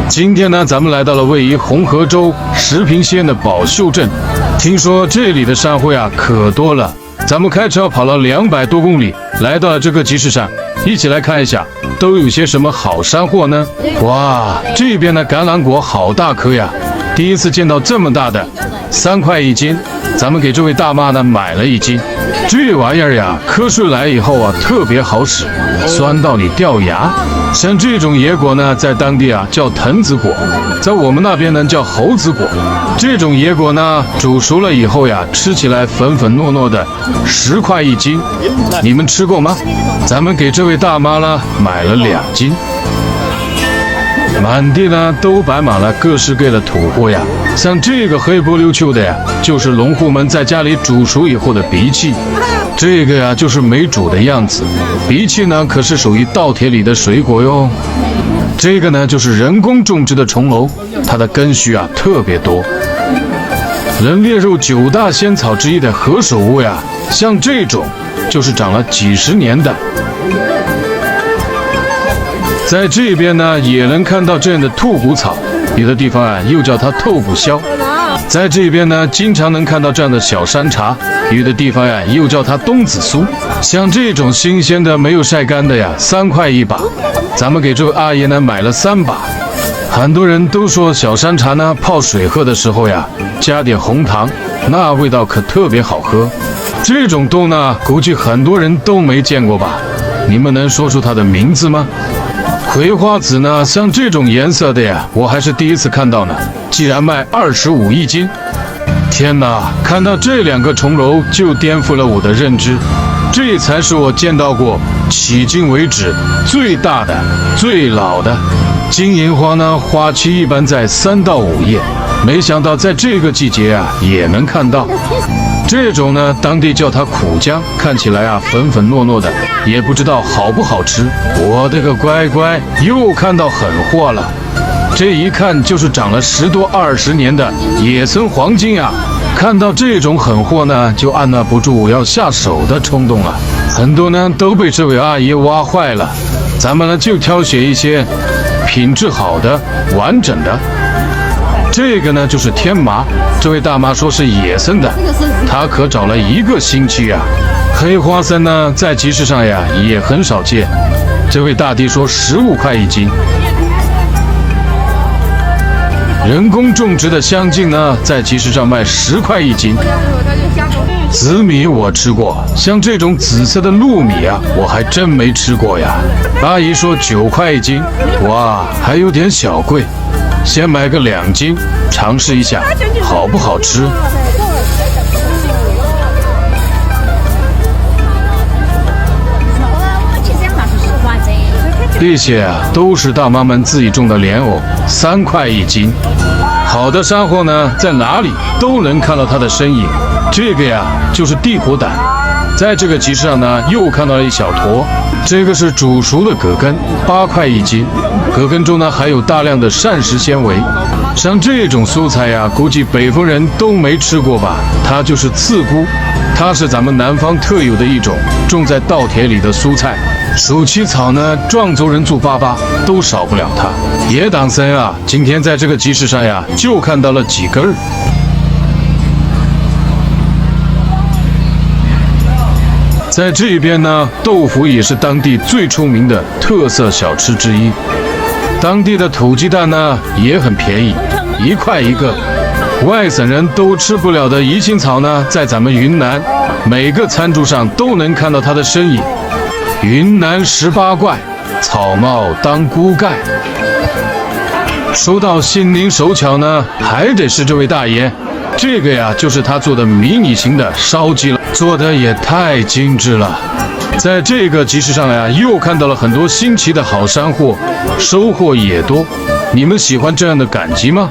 今天呢，咱们来到了位于红河州石屏县的宝秀镇，听说这里的山货呀可多了，咱们开车跑了200多公里，来到了这个集市上，一起来看一下都有些什么好山货呢？哇，这边的橄榄果好大颗呀，第一次见到这么大的，3块1斤，咱们给这位大妈呢买了1斤。这玩意儿呀，磕顺来以后啊，特别好使，酸到你掉牙。像这种野果呢，在当地啊叫藤子果，在我们那边呢叫猴子果。这种野果呢，煮熟了以后呀，吃起来粉粉糯糯的，10块1斤。你们吃过吗？咱们给这位大妈呢买了2斤。满地呢都摆满了各式各样的土货呀，像这个黑不溜秋的呀，就是农户们在家里煮熟以后的荸荠，这个呀就是没煮的样子。荸荠呢可是属于稻田里的水果哟。这个呢就是人工种植的重楼，它的根须啊特别多。能列入9大仙草之一的何首乌呀，像这种就是长了几十年的。在这边呢，也能看到这样的兔骨草，有的地方啊又叫它透骨椒。在这边呢，经常能看到这样的小山茶，有的地方呀又叫它冬子酥。像这种新鲜的没有晒干的呀，3块1把，咱们给这位阿姨呢买了3把。很多人都说小山茶呢泡水喝的时候呀，加点红糖，那味道可特别好喝。这种豆呢，估计很多人都没见过吧？你们能说出它的名字吗？葵花籽呢，像这种颜色的呀，我还是第一次看到呢，竟然卖251斤！天哪，看到这2个重楼就颠覆了我的认知，这才是我见到过迄今为止最大的、最老的金银花呢。花期一般在3到5月，没想到在这个季节啊也能看到。这种呢，当地叫它苦姜，看起来啊粉粉糯糯的，也不知道好不好吃。我的个乖乖，又看到狠货了！这一看就是长了10多20年的野生黄金啊！看到这种狠货呢，就按捺不住我要下手的冲动了。很多呢都被这位阿姨挖坏了，咱们呢就挑选一些品质好的、完整的。这个呢就是天麻，这位大妈说是野生的，她可找了1个星期啊。黑花参呢，在集市上呀也很少见，这位大弟说15块1斤。人工种植的香茎呢，在集市上卖10块1斤。紫米我吃过，像这种紫色的糯米啊，我还真没吃过呀。阿姨说9块1斤，哇，还有点小贵。先买个2斤，尝试一下好不好吃。这些啊都是大妈们自己种的莲藕，3块1斤。好的山货呢，在哪里都能看到它的身影。这个呀就是地火胆，在这个集市上呢又看到了一小坨，这个是煮熟的葛根，8块1斤。葛根中呢还有大量的膳食纤维。像这种蔬菜呀，估计北方人都没吃过吧？它就是刺菇，它是咱们南方特有的一种种在稻田里的蔬菜。暑期草呢，壮族人做粑粑都少不了它。野党参啊，今天在这个集市上呀，就看到了几根儿。在这边呢，豆腐也是当地最出名的特色小吃之一。当地的土鸡蛋呢也很便宜，1块1个。外省人都吃不了的宜兴草呢，在咱们云南每个餐桌上都能看到它的身影。云南18怪，草帽当锅盖。说到心灵手巧呢，还得是这位大爷。这个呀，就是他做的迷你型的烧鸡了，做的也太精致了。在这个集市上呀，又看到了很多新奇的好山货，收获也多。你们喜欢这样的赶集吗？